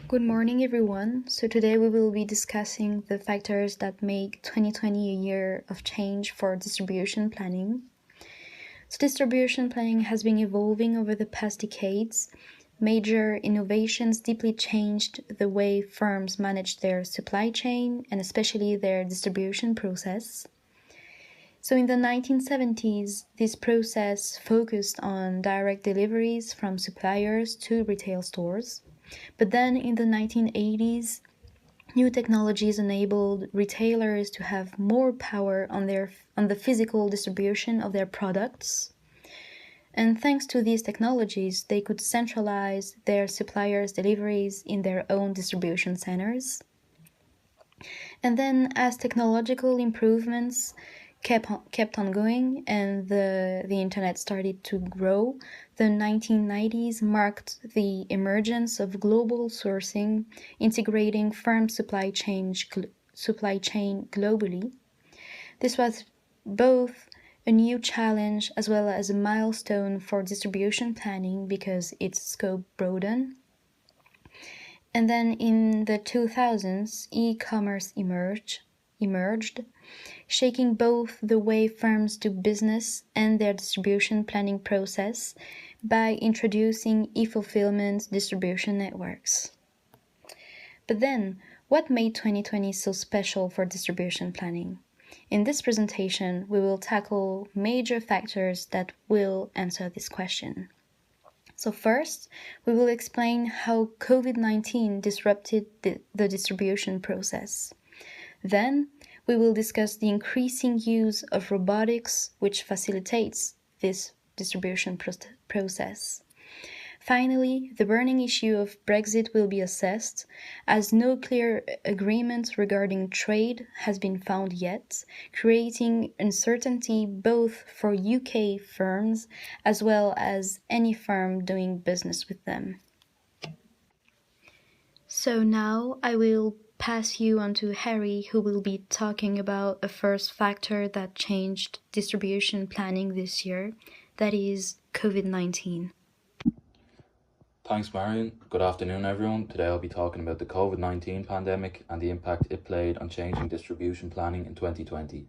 Good morning, everyone. So today we will be discussing the factors that make 2020 a year of change for distribution planning. So distribution planning has been evolving over the past decades. Major innovations deeply changed the way firms manage their supply chain and especially their distribution process. So in the 1970s, this process focused on direct deliveries from suppliers to retail stores. But then in the 1980s, new technologies enabled retailers to have more power on the physical distribution of their products. And thanks to these technologies, they could centralize their suppliers' deliveries in their own distribution centers. And then as technological improvements kept on going and the internet started to grow, the 1990s marked the emergence of global sourcing, integrating firm supply chain globally. This was both a new challenge as well as a milestone for distribution planning because its scope broadened. And then in the 2000s, e-commerce emerged, shaking both the way firms do business and their distribution planning process by introducing e-fulfillment distribution networks. But then, what made 2020 so special for distribution planning? In this presentation, we will tackle major factors that will answer this question. So first, we will explain how COVID-19 disrupted the distribution process. Then, we will discuss the increasing use of robotics, which facilitates this distribution process. Finally, the burning issue of Brexit will be assessed, as no clear agreement regarding trade has been found yet, creating uncertainty both for UK firms as well as any firm doing business with them. So now I will pass you on to Harry, who will be talking about the first factor that changed distribution planning this year, that is COVID-19. Thanks, Marion. Good afternoon, everyone. Today I'll be talking about the COVID-19 pandemic and the impact it played on changing distribution planning in 2020.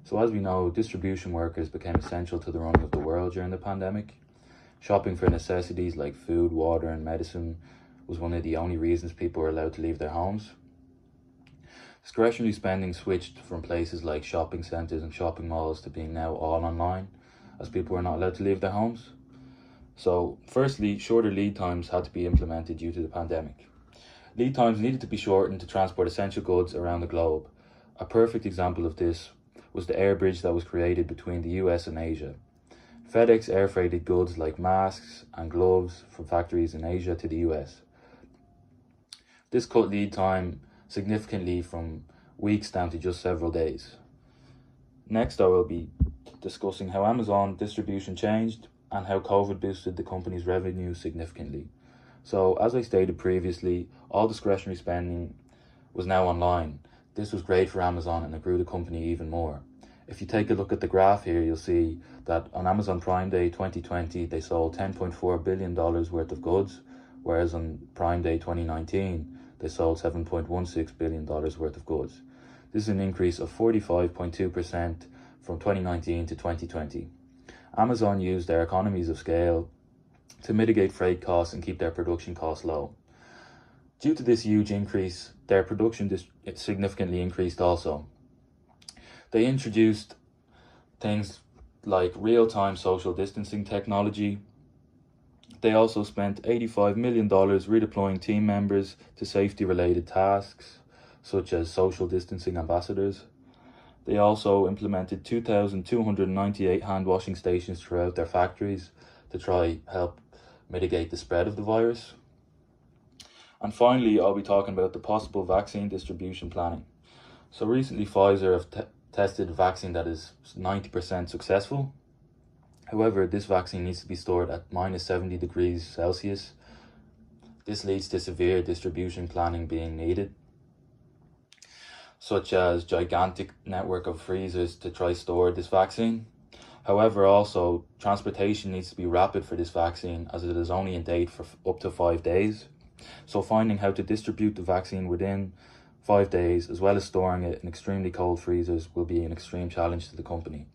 So as we know, distribution workers became essential to the running of the world during the pandemic. Shopping for necessities like food, water and medicine was one of the only reasons people were allowed to leave their homes. Discretionary spending switched from places like shopping centres and shopping malls to being now all online, as people were not allowed to leave their homes. So, firstly, shorter lead times had to be implemented due to the pandemic. Lead times needed to be shortened to transport essential goods around the globe. A perfect example of this was the air bridge that was created between the US and Asia. FedEx air freighted goods like masks and gloves from factories in Asia to the US. This cut lead time significantly from weeks down to just several days. Next, I will be discussing how Amazon distribution changed and how COVID boosted the company's revenue significantly. So, as I stated previously, all discretionary spending was now online. This was great for Amazon and it grew the company even more. If you take a look at the graph here, you'll see that on Amazon Prime Day 2020, they sold $10.4 billion worth of goods, whereas on Prime Day 2019, they sold $7.16 billion worth of goods. This is an increase of 45.2% from 2019 to 2020. Amazon used their economies of scale to mitigate freight costs and keep their production costs low. Due to this huge increase, their production significantly increased also. They introduced things like real-time social distancing technology. They also spent $85 million redeploying team members to safety-related tasks, such as social distancing ambassadors. They also implemented 2,298 hand washing stations throughout their factories to try help mitigate the spread of the virus. And finally, I'll be talking about the possible vaccine distribution planning. So recently, Pfizer have tested a vaccine that is 90% successful. However, this vaccine needs to be stored at minus 70 degrees Celsius. This leads to severe distribution planning being needed, such as gigantic network of freezers to try store this vaccine. However, also, transportation needs to be rapid for this vaccine as it is only in date for up to 5 days. So finding how to distribute the vaccine within 5 days, as well as storing it in extremely cold freezers, will be an extreme challenge to the company.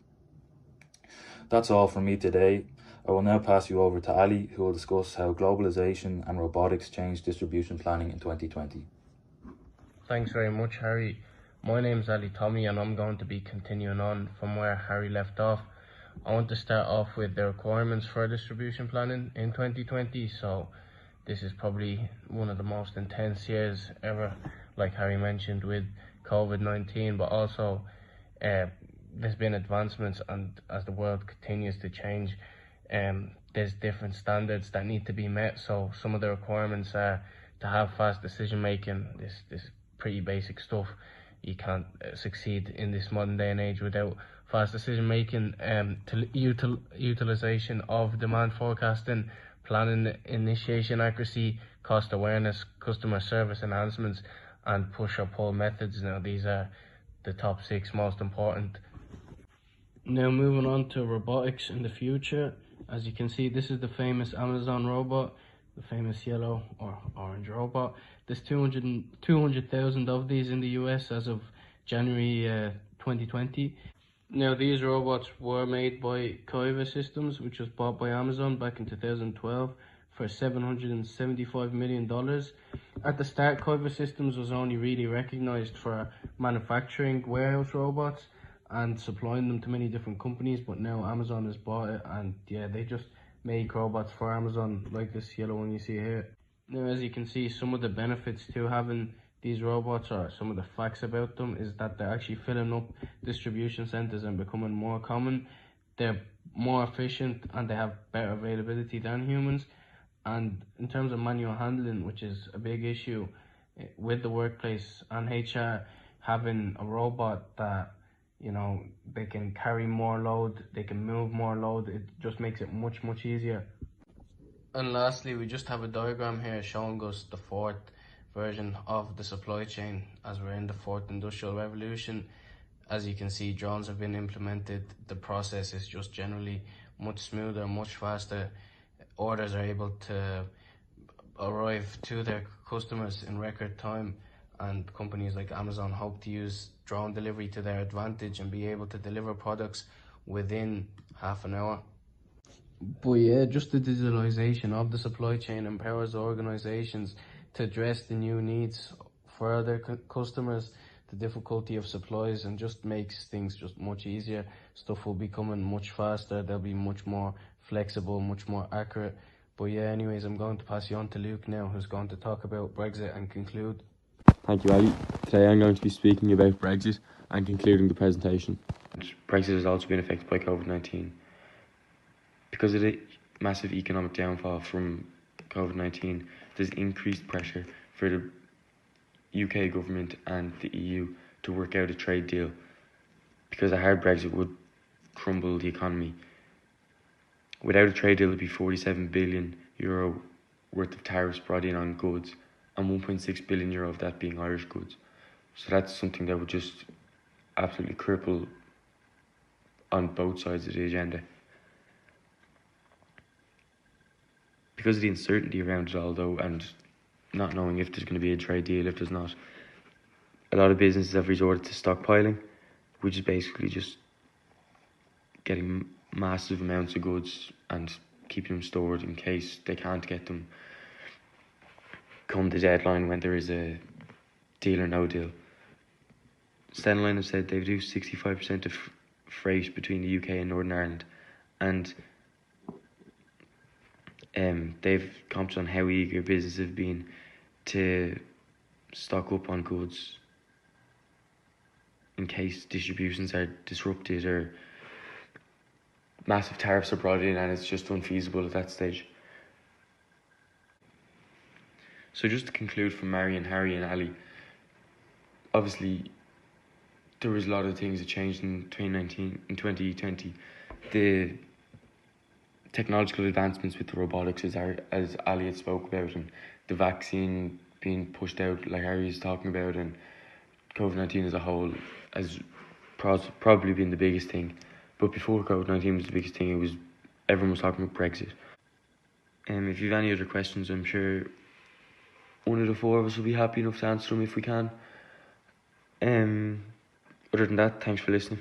That's all from me today. I will now pass you over to Ali, who will discuss how globalization and robotics changed distribution planning in 2020. Thanks very much, Harry. My name's Ali Tommy, and I'm going to be continuing on from where Harry left off. I want to start off with the requirements for distribution planning in 2020. So this is probably one of the most intense years ever, like Harry mentioned, with COVID-19, but also there's been advancements, and as the world continues to change, there's different standards that need to be met. So some of the requirements are to have fast decision making. This pretty basic stuff. You can't succeed in this modern day and age without fast decision making. To utilization of demand forecasting, planning initiation accuracy, cost awareness, customer service enhancements, and push or pull methods. Now these are the top 6 most important. Now moving on to robotics in the future. As you can see, this is the famous Amazon robot, the famous yellow or orange robot. There's 200,000 of these in the US as of January 2020. Now these robots were made by Coiva Systems, which was bought by Amazon back in 2012 for $775 million. At the start, Coiva Systems was only really recognized for manufacturing warehouse robots and supplying them to many different companies, but now Amazon has bought it, and yeah, they just make robots for Amazon, like this yellow one you see here. Now, as you can see, some of the benefits to having these robots, or some of the facts about them, is that they're actually filling up distribution centers and becoming more common. They're more efficient and they have better availability than humans. And in terms of manual handling, which is a big issue with the workplace and HR, having a robot that, you know, they can carry more load, they can move more load, it just makes it much easier. And lastly, we just have a diagram here showing us the 4th version of the supply chain as we're in the 4th industrial revolution. As you can see, drones have been implemented. The process is just generally much smoother, much faster. Orders are able to arrive to their customers in record time, and companies like Amazon hope to use drone delivery to their advantage and be able to deliver products within half an hour. But yeah, just the digitalization of the supply chain empowers organizations to address the new needs for their customers, the difficulty of supplies, and just makes things just much easier. Stuff will be coming much faster, they'll be much more flexible, much more accurate. But yeah, anyways, I'm going to pass you on to Luke now, who's going to talk about Brexit and conclude. Thank you, Ali. Today I'm going to be speaking about Brexit and concluding the presentation. Brexit has also been affected by COVID-19. Because of the massive economic downfall from COVID-19, there's increased pressure for the UK government and the EU to work out a trade deal, because a hard Brexit would crumble the economy. Without a trade deal, it would be €47 billion worth of tariffs brought in on goods, and €1.6 billion of that being Irish goods. So that's something that would just absolutely cripple on both sides of the agenda. Because of the uncertainty around it all, though, and not knowing if there's going to be a trade deal, if there's not, a lot of businesses have resorted to stockpiling, which is basically just getting massive amounts of goods and keeping them stored in case they can't get them come the deadline when there is a deal or no deal. Stena Line have said they do 65% of freight between the UK and Northern Ireland, and they've commented on how eager businesses have been to stock up on goods in case distributions are disrupted or massive tariffs are brought in and it's just unfeasible at that stage. So just to conclude from Marion, Harry and Ali, obviously there was a lot of things that changed in 2020. The technological advancements with the robotics, as Ali had spoke about, and the vaccine being pushed out like Harry is talking about, and COVID-19 as a whole has probably been the biggest thing. But before COVID-19 was the biggest thing, everyone was talking about Brexit. If you have any other questions, I'm sure one of the four of us will be happy enough to answer them if we can. Other than that, thanks for listening.